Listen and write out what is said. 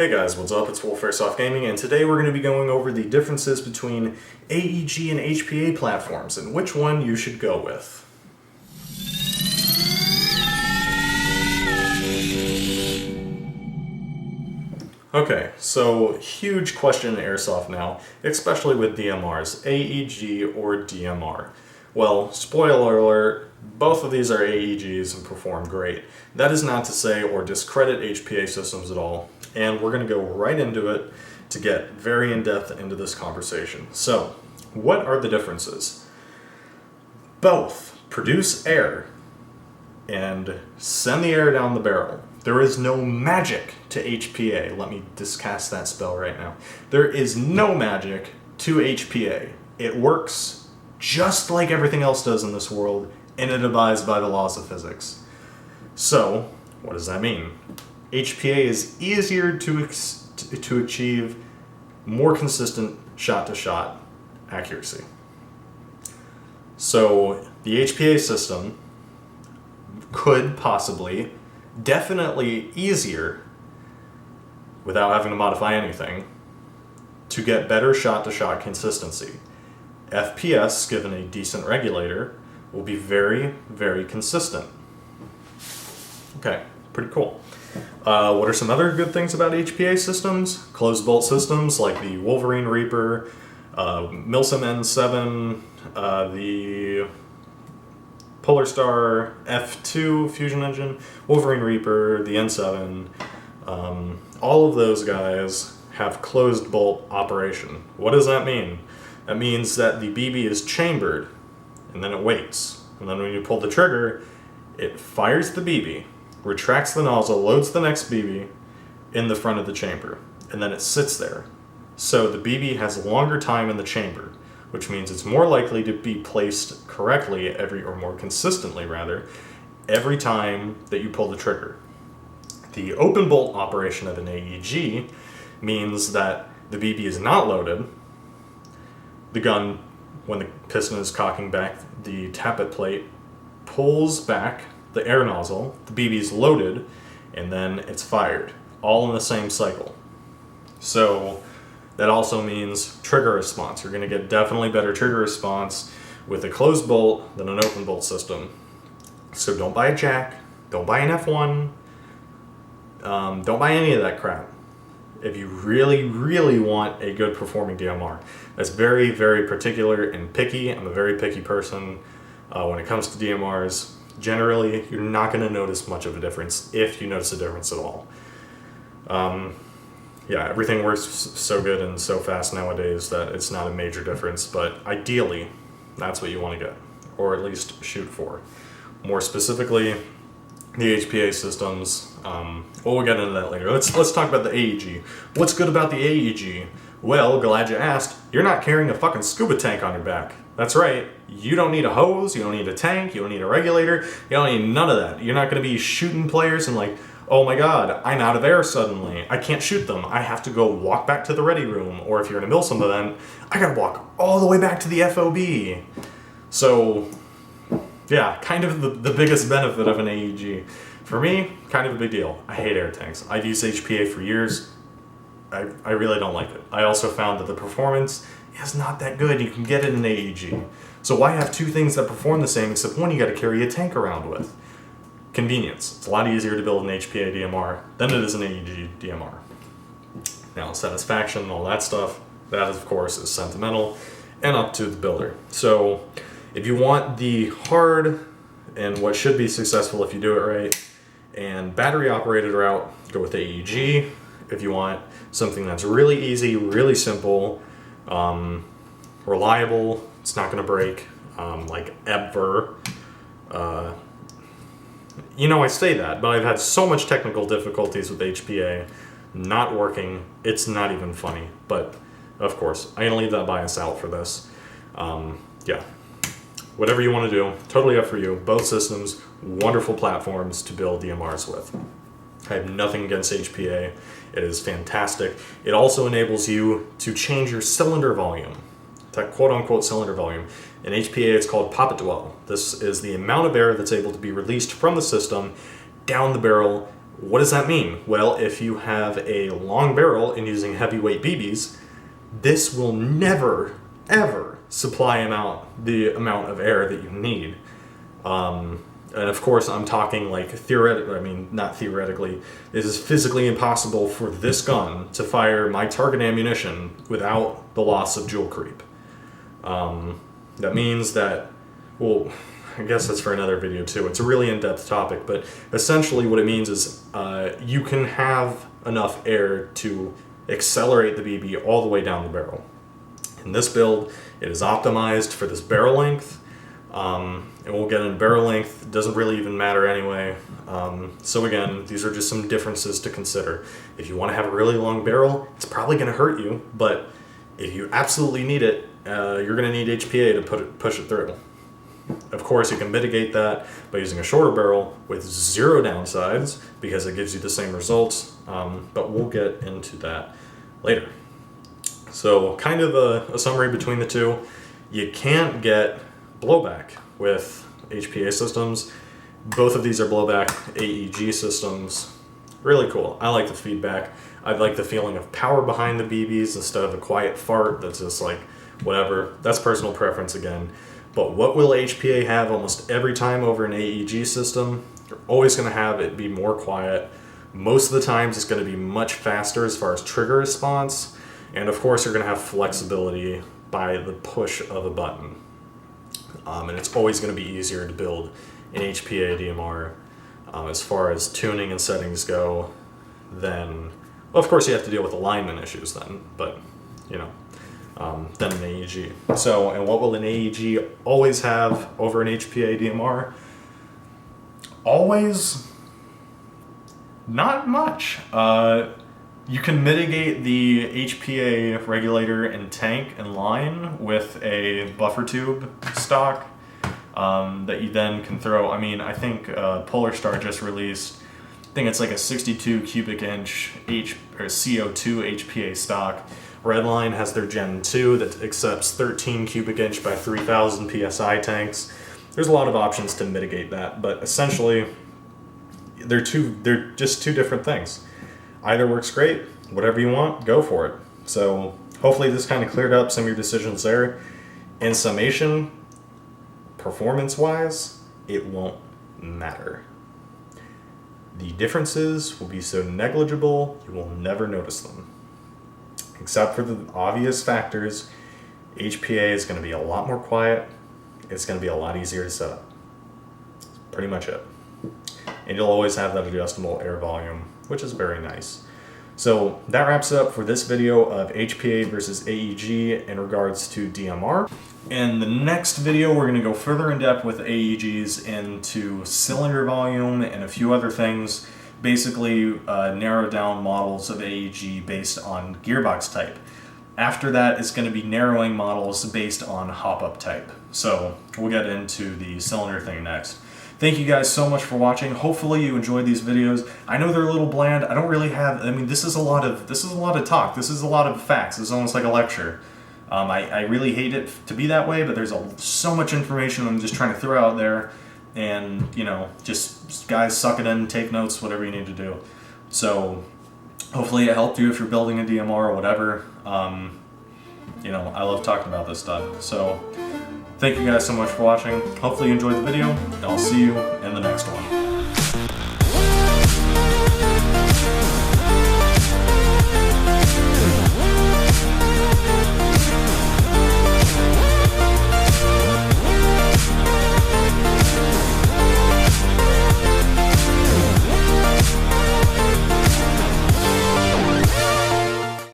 Hey guys, what's up? It's Wolf Airsoft Gaming, and today we're going to be going over the differences between AEG and HPA platforms and which one you should go with. Okay, so huge question in Airsoft now, especially with DMRs, AEG or DMR. Well, spoiler alert, both of these are AEGs and perform great. That is not to say or discredit HPA systems at all, and we're going to go right into it to get very in-depth into this conversation. So, what are the differences? Both produce air and send the air down the barrel. There is no magic to HPA. Let me discast that spell right now. There is no magic to HPA. It works just like everything else does in this world, and it abides by the laws of physics. So, what does that mean? HPA is easier to achieve more consistent shot-to-shot accuracy. So, the HPA system could possibly, definitely easier, without having to modify anything, to get better shot-to-shot consistency. FPS, given a decent regulator, will be very, very consistent. Okay, pretty cool. What are some other good things about HPA systems? Closed bolt systems like the Wolverine Reaper, Milsim N7, the Polar Star F2 fusion engine, Wolverine Reaper, the N7, all of those guys have closed bolt operation. What does that mean? That means that the BB is chambered, and then it waits. And then when you pull the trigger, it fires the BB, retracts the nozzle, loads the next BB in the front of the chamber, and then it sits there. So the BB has longer time in the chamber, which means it's more likely to be placed correctly or more consistently rather, every time that you pull the trigger. The open bolt operation of an AEG means that the BB is not loaded. The gun, when the piston is cocking back, the tappet plate pulls back the air nozzle, the BB is loaded, and then it's fired, all in the same cycle. So that also means trigger response. You're going to get definitely better trigger response with a closed bolt than an open bolt system. So don't buy a jack, don't buy an F1, don't buy any of that crap. If you really, really want a good performing DMR. That's very, very particular and picky. I'm a very picky person when it comes to DMRs. Generally, you're not going to notice much of a difference, if you notice a difference at all. Yeah, everything works so good and so fast nowadays that it's not a major difference, but ideally, that's what you want to get, or at least shoot for. More specifically, the HPA systems, we'll get into that later. Let's talk about the AEG. What's good about the AEG? Well, glad you asked. You're not carrying a fucking scuba tank on your back. That's right. You don't need a hose, you don't need a tank, you don't need a regulator, you don't need none of that. You're not going to be shooting players and like, oh my god, I'm out of air suddenly. I can't shoot them. I have to go walk back to the ready room. Or if you're in a Milsim event, I gotta walk all the way back to the FOB. So, yeah, kind of the biggest benefit of an AEG. For me, kind of a big deal. I hate air tanks. I've used HPA for years. I really don't like it. I also found that the performance is not that good. You can get it in AEG. So why have two things that perform the same except one you got to carry a tank around with? Convenience. It's a lot easier to build an HPA DMR than it is an AEG DMR. Now, satisfaction and all that stuff, that of course is sentimental and up to the builder. So if you want the hard and what should be successful if you do it right and battery operated route, go with AEG. If you want something that's really easy, really simple, reliable, it's not going to break, like ever. I say that, but I've had so much technical difficulties with HPA not working, it's not even funny. But, of course, I'm going to leave that bias out for this. Yeah. Whatever you want to do, totally up for you. Both systems, wonderful platforms to build DMRs with. I have nothing against HPA. It is fantastic. It also enables you to change your cylinder volume, that quote-unquote cylinder volume. In HPA, it's called poppet dwell. This is the amount of air that's able to be released from the system down the barrel What does that mean? Well, if you have a long barrel and using heavyweight BBs, this will never, ever supply the amount of air that you need. And of course, I'm talking like theoretically, I mean, not theoretically, it is physically impossible for this gun to fire my target ammunition without the loss of joule creep. That means that, well, I guess that's for another video too. It's a really in-depth topic, but essentially what it means is you can have enough air to accelerate the BB all the way down the barrel. In this build, it is optimized for this barrel length. And we'll get into barrel length. It doesn't really even matter anyway. So again, these are just some differences to consider. If you want to have a really long barrel, it's probably going to hurt you, but if you absolutely need it, you're going to need HPA to push it through. Of course, you can mitigate that by using a shorter barrel with zero downsides because it gives you the same results, but we'll get into that later. So kind of a summary between the two. You can't get blowback with HPA systems. Both of these are blowback AEG systems. Really cool. I like the feedback. I like the feeling of power behind the BBs instead of a quiet fart that's just like whatever. That's personal preference again. But what will HPA have almost every time over an AEG system? You're always going to have it be more quiet. Most of the times it's going to be much faster as far as trigger response. And of course you're going to have flexibility by the push of a button. And it's always going to be easier to build an HPA DMR as far as tuning and settings go than, well, of course you have to deal with alignment issues then, but you know, than an AEG. So, and what will an AEG always have over an HPA DMR? Always not much. You can mitigate the HPA regulator and tank and line with a buffer tube stock that you then can throw. I mean, I think Polar Star just released, I think it's like a 62 cubic inch CO2 HPA stock. Redline has their Gen 2 that accepts 13 cubic inch by 3000 PSI tanks. There's a lot of options to mitigate that, but essentially they're just two different things. Either works great, whatever you want, go for it. So hopefully this kind of cleared up some of your decisions there. In summation, performance-wise, it won't matter. The differences will be so negligible, you will never notice them. Except for the obvious factors, HPA is going to be a lot more quiet, it's going to be a lot easier to set up. That's pretty much it. And you'll always have that adjustable air volume, which is very nice. So that wraps it up for this video of HPA versus AEG in regards to DMR. In the next video, we're going to go further in depth with AEGs into cylinder volume and a few other things. Basically, narrow down models of AEG based on gearbox type. After that, it's going to be narrowing models based on hop-up type. So we'll get into the cylinder thing next. Thank you guys so much for watching. Hopefully you enjoyed these videos. I know they're a little bland. I don't really have, I mean, this is a lot of talk. This is a lot of facts. This is almost like a lecture. I really hate it to be that way, but there's so much information I'm just trying to throw out there, and you know, just guys suck it in, take notes, whatever you need to do. So hopefully it helped you if you're building a DMR or whatever. You know, I love talking about this stuff. So thank you guys so much for watching. Hopefully you enjoyed the video, and I'll see you in the next one.